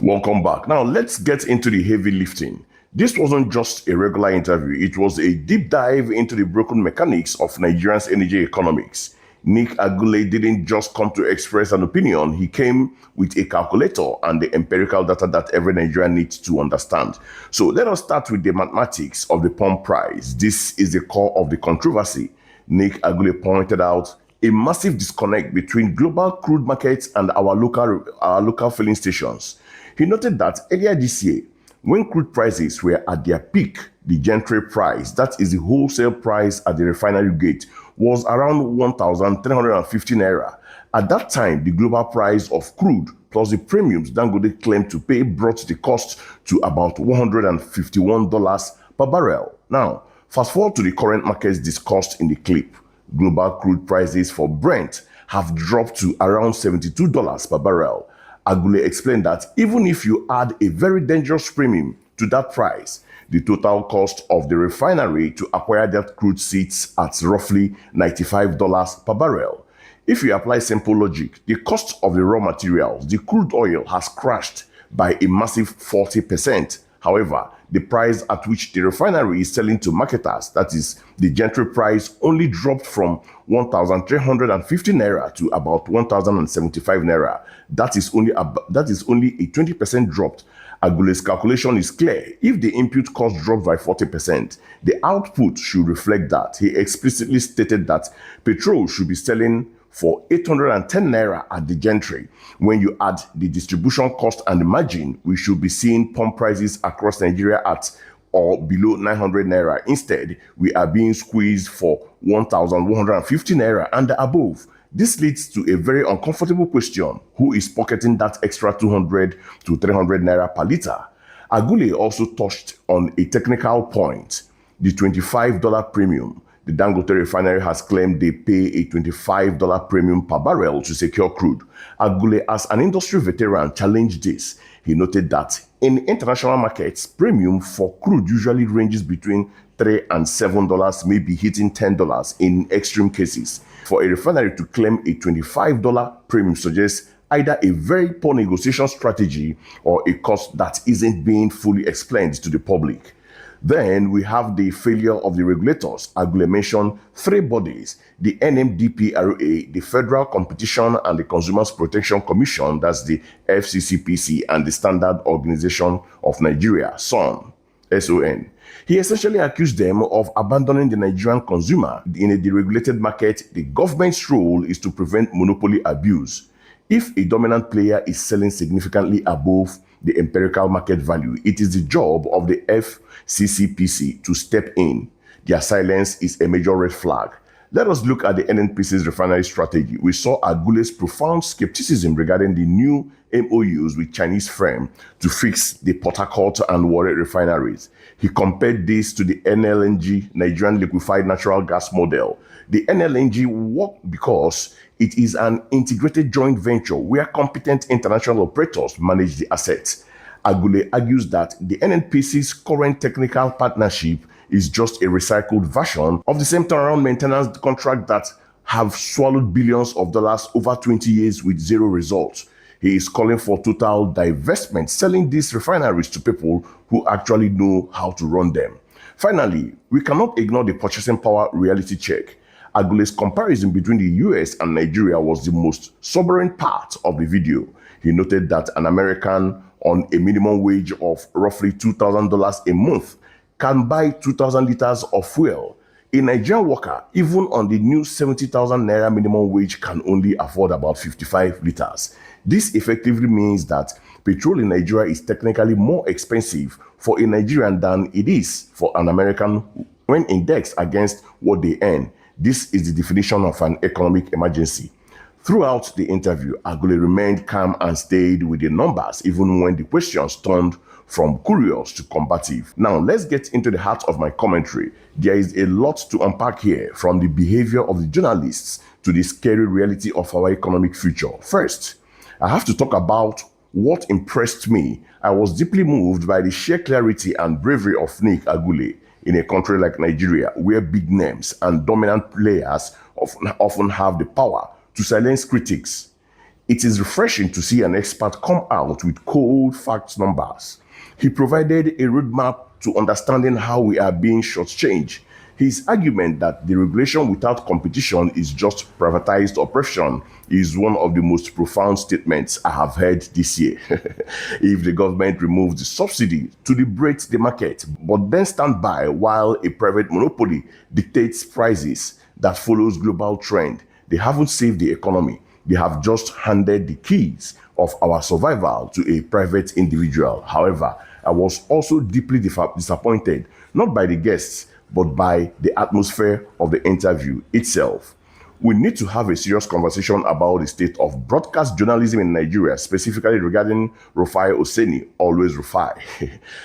Welcome back. Now let's get into the heavy lifting. This wasn't just a regular interview, it was a deep dive into the broken mechanics of Nigeria's energy economics. Nick Agule didn't just come to express an opinion, he came with a calculator and the empirical data that every Nigerian needs to understand. So let us start with the mathematics of the pump price. This is the core of the controversy. Nick Agule pointed out a massive disconnect between global crude markets and our local filling stations. He noted that earlier this year, when crude prices were at their peak, the gentry price, that is the wholesale price at the refinery gate, was around 1,350 naira. At that time, the global price of crude plus the premiums Dangote claimed to pay brought the cost to about $151 per barrel. Now, fast forward to the current markets discussed in the clip. Global crude prices for Brent have dropped to around $72 per barrel. Agule explained that even if you add a very dangerous premium to that price, the total cost of the refinery to acquire that crude sits at roughly $95 per barrel. If you apply simple logic, the cost of the raw materials, the crude oil, has crashed by a massive 40%. However, the price at which the refinery is selling to marketers, that is, the gentry price, only dropped from 1,350 naira to about 1,075 naira. That is only a 20% drop. Agule's calculation is clear. If the input cost drops by 40%, the output should reflect that. He explicitly stated that petrol should be selling for 810 naira at the gentry. When you add the distribution cost and the margin, we should be seeing pump prices across Nigeria at or below 900 naira. Instead, we are being squeezed for 1,150 naira and above. This leads to a very uncomfortable question: who is pocketing that extra 200 to 300 naira per liter? Agule also touched on a technical point: the $25 premium. The Dangote Refinery has claimed they pay a $25 premium per barrel to secure crude. Agule, as an industry veteran, challenged this. He noted that in international markets, premium for crude usually ranges between $3 and $7, maybe hitting $10 in extreme cases. For a refinery to claim a $25 premium suggests either a very poor negotiation strategy or a cost that isn't being fully explained to the public. Then we have the failure of the regulators. Agule mentioned three bodies: the NMDPRA, the Federal Competition and the Consumers Protection Commission, that's the FCCPC, and the Standard Organization of Nigeria, SON. He essentially accused them of abandoning the Nigerian consumer. In a deregulated market, the government's role is to prevent monopoly abuse. If a dominant player is selling significantly above the empirical market value, it is the job of the FCCPC to step in. Their silence is a major red flag. Let us look at the NNPC's refinery strategy. We saw Agule's profound skepticism regarding the new MOUs with Chinese firm to fix the Port Harcourt and Warri refineries. He compared this to the NLNG, Nigerian Liquefied Natural Gas model. The NLNG worked because it is an integrated joint venture where competent international operators manage the assets. Agule argues that the NNPC's current technical partnership is just a recycled version of the same turnaround maintenance contract that have swallowed billions of dollars over 20 years with zero results. He is calling for total divestment, selling these refineries to people who actually know how to run them. Finally, we cannot ignore the purchasing power reality check. Agule's comparison between the US and Nigeria was the most sobering part of the video. He noted that an American on a minimum wage of roughly $2,000 a month can buy 2,000 liters of fuel. A Nigerian worker, even on the new 70,000 naira minimum wage, can only afford about 55 liters. This effectively means that petrol in Nigeria is technically more expensive for a Nigerian than it is for an American when indexed against what they earn. This is the definition of an economic emergency. Throughout the interview, Agule remained calm and stayed with the numbers, even when the questions turned from curious to combative. Now, let's get into the heart of my commentary. There is a lot to unpack here, from the behavior of the journalists to the scary reality of our economic future. First, I have to talk about what impressed me. I was deeply moved by the sheer clarity and bravery of Nick Agule. In a country like Nigeria, where big names and dominant players often have the power to silence critics, It is refreshing to see an expert come out with cold fact numbers. He provided a roadmap to understanding how we are being shortchanged. His argument that the regulation without competition is just privatized oppression is one of the most profound statements I have heard this year. If the government removes the subsidy to liberate the market, but then stand by while a private monopoly dictates prices that follows global trend, they haven't saved the economy. They have just handed the keys of our survival to a private individual. However, I was also deeply disappointed, not by the guests, but by the atmosphere of the interview itself. We need to have a serious conversation about the state of broadcast journalism in Nigeria, specifically regarding Rufai Oseni, always Rufai.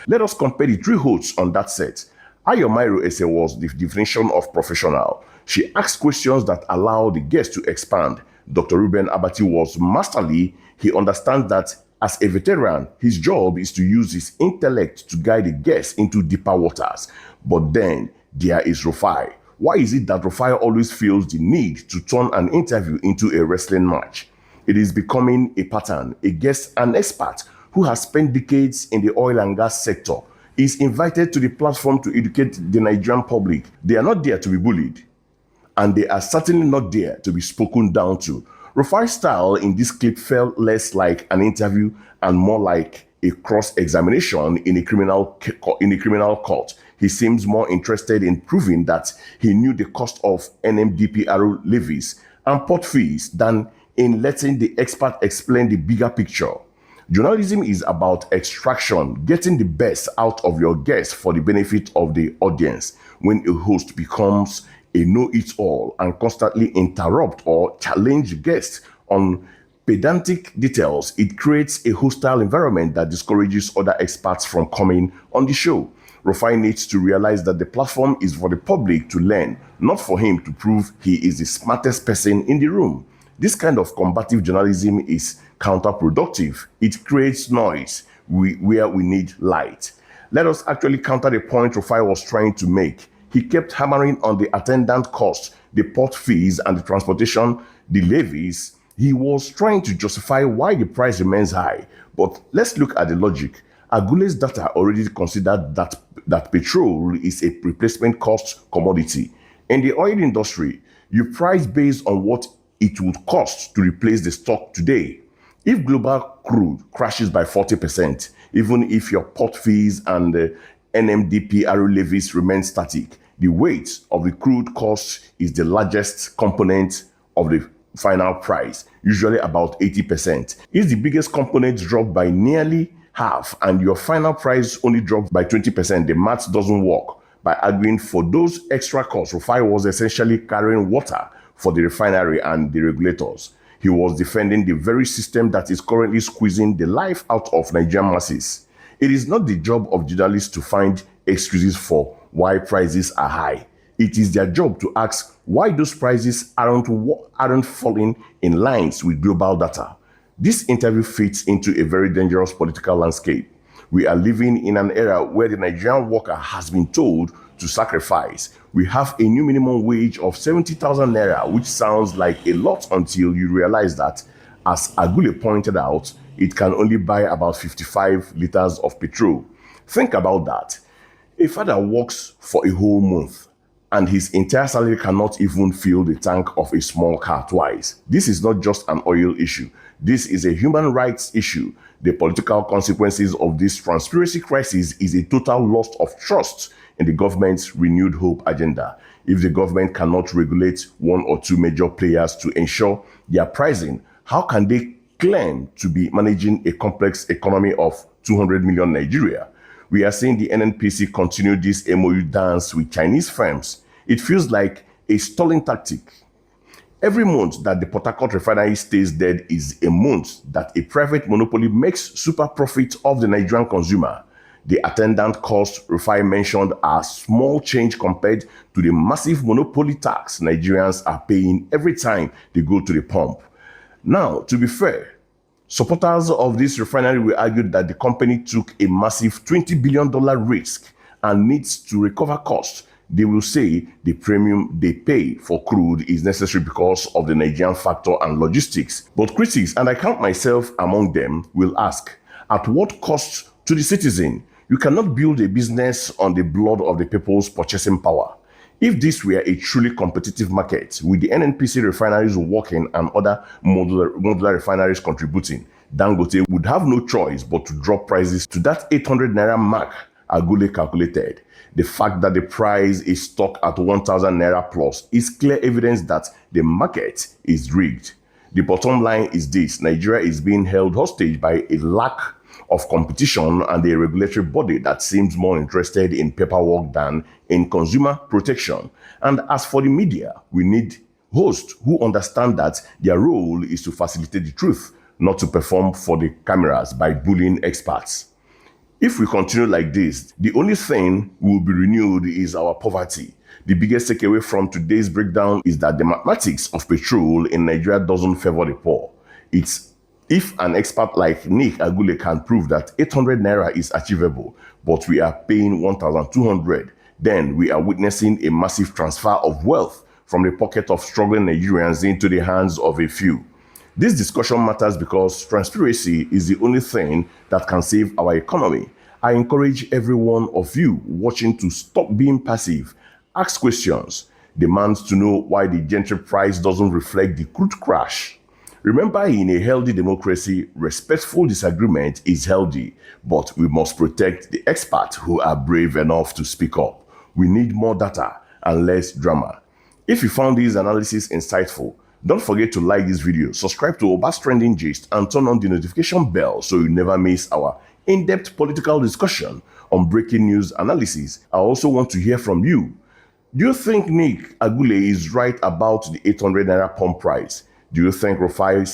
Let us compare the three hosts on that set. Ayomairo Ese was the definition of professional. She asked questions that allow the guest to expand. Dr. Ruben Abati was masterly. He understands that as a veteran, his job is to use his intellect to guide the guests into deeper waters. But then there is Rufai. Why is it that Rufai always feels the need to turn an interview into a wrestling match? It is becoming a pattern. A guest, an expert who has spent decades in the oil and gas sector, is invited to the platform to educate the Nigerian public. They are not there to be bullied, and they are certainly not there to be spoken down to. Rufai's style in this clip felt less like an interview and more like a cross-examination in a criminal court. He seems more interested in proving that he knew the cost of NMDPRO levies and port fees than in letting the expert explain the bigger picture. Journalism is about extraction, getting the best out of your guests for the benefit of the audience. When a host becomes a know-it-all and constantly interrupt or challenge guests on pedantic details, it creates a hostile environment that discourages other experts from coming on the show. Rufai needs to realize that the platform is for the public to learn, not for him to prove he is the smartest person in the room. This kind of combative journalism is counterproductive. It creates noise where we need light. Let us actually counter the point Rufai was trying to make. He kept hammering on the attendant costs, the port fees, and the transportation, the levies. He was trying to justify why the price remains high. But let's look at the logic. Agule's data already considered that petrol is a replacement cost commodity. In the oil industry, you price based on what it would cost to replace the stock today. If global crude crashes by 40%, even if your port fees and NMDPRO levies remain static, the weight of the crude cost is the largest component of the final price, usually about 80%. If the biggest component dropped by nearly half and your final price only dropped by 20%, the math doesn't work. By arguing for those extra costs, Rufai was essentially carrying water for the refinery and the regulators. He was defending the very system that is currently squeezing the life out of Nigerian masses. It is not the job of journalists to find excuses for why prices are high. It is their job to ask why those prices aren't falling in lines with global data. This interview fits into a very dangerous political landscape. We are living in an era where the Nigerian worker has been told to sacrifice. We have a new minimum wage of 70,000 naira, which sounds like a lot until you realize that, as Agule pointed out, it can only buy about 55 liters of petrol. Think about that. A father works for a whole month, and his entire salary cannot even fill the tank of a small car twice. This is not just an oil issue. This is a human rights issue. The political consequences of this transparency crisis is a total loss of trust in the government's renewed hope agenda. If the government cannot regulate one or two major players to ensure their pricing, how can they claim to be managing a complex economy of 200 million Nigeria? We are seeing the NNPC continue this MOU dance with Chinese firms. It feels like a stalling tactic. Every month that the Port Harcourt refinery stays dead is a month that a private monopoly makes super profit of the Nigerian consumer. The attendant costs Rufai mentioned are small change compared to the massive monopoly tax Nigerians are paying every time they go to the pump. Now, to be fair, supporters of this refinery will argue that the company took a massive $20 billion risk and needs to recover costs. They will say the premium they pay for crude is necessary because of the Nigerian factor and logistics. But critics, and I count myself among them, will ask, at what cost to the citizen? You cannot build a business on the blood of the people's purchasing power. If this were a truly competitive market, with the NNPC refineries working and other modular refineries contributing, Dangote would have no choice but to drop prices to that 800 naira mark Agule calculated. The fact that the price is stuck at 1,000 naira plus is clear evidence that the market is rigged. The bottom line is this: Nigeria is being held hostage by a lack of competition and a regulatory body that seems more interested in paperwork than in consumer protection. And as for the media, we need hosts who understand that their role is to facilitate the truth, not to perform for the cameras by bullying experts. If we continue like this, the only thing will be renewed is our poverty. The biggest takeaway from today's breakdown is that the mathematics of petrol in Nigeria doesn't favor the poor. It's if an expert like Nick Agule can prove that 800 naira is achievable, but we are paying 1,200, then we are witnessing a massive transfer of wealth from the pocket of struggling Nigerians into the hands of a few. This discussion matters because transparency is the only thing that can save our economy. I encourage every one of you watching to stop being passive, ask questions, demand to know why the gentry price doesn't reflect the crude crash. Remember, in a healthy democracy, respectful disagreement is healthy, but we must protect the experts who are brave enough to speak up. We need more data and less drama. If you found this analysis insightful, don't forget to like this video, subscribe to Oba's Trending Gist, and turn on the notification bell so you never miss our in-depth political discussion on breaking news analysis. I also want to hear from you. Do you think Nick Agule is right about the 800 naira pump price? Do you think Rufai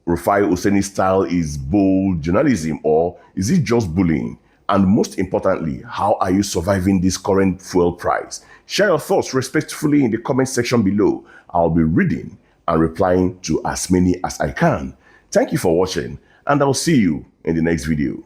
Hussaini's style is bold journalism, or is it just bullying? And most importantly, how are you surviving this current fuel price? Share your thoughts respectfully in the comment section below. I'll be reading and replying to as many as I can. Thank you for watching, and I'll see you in the next video.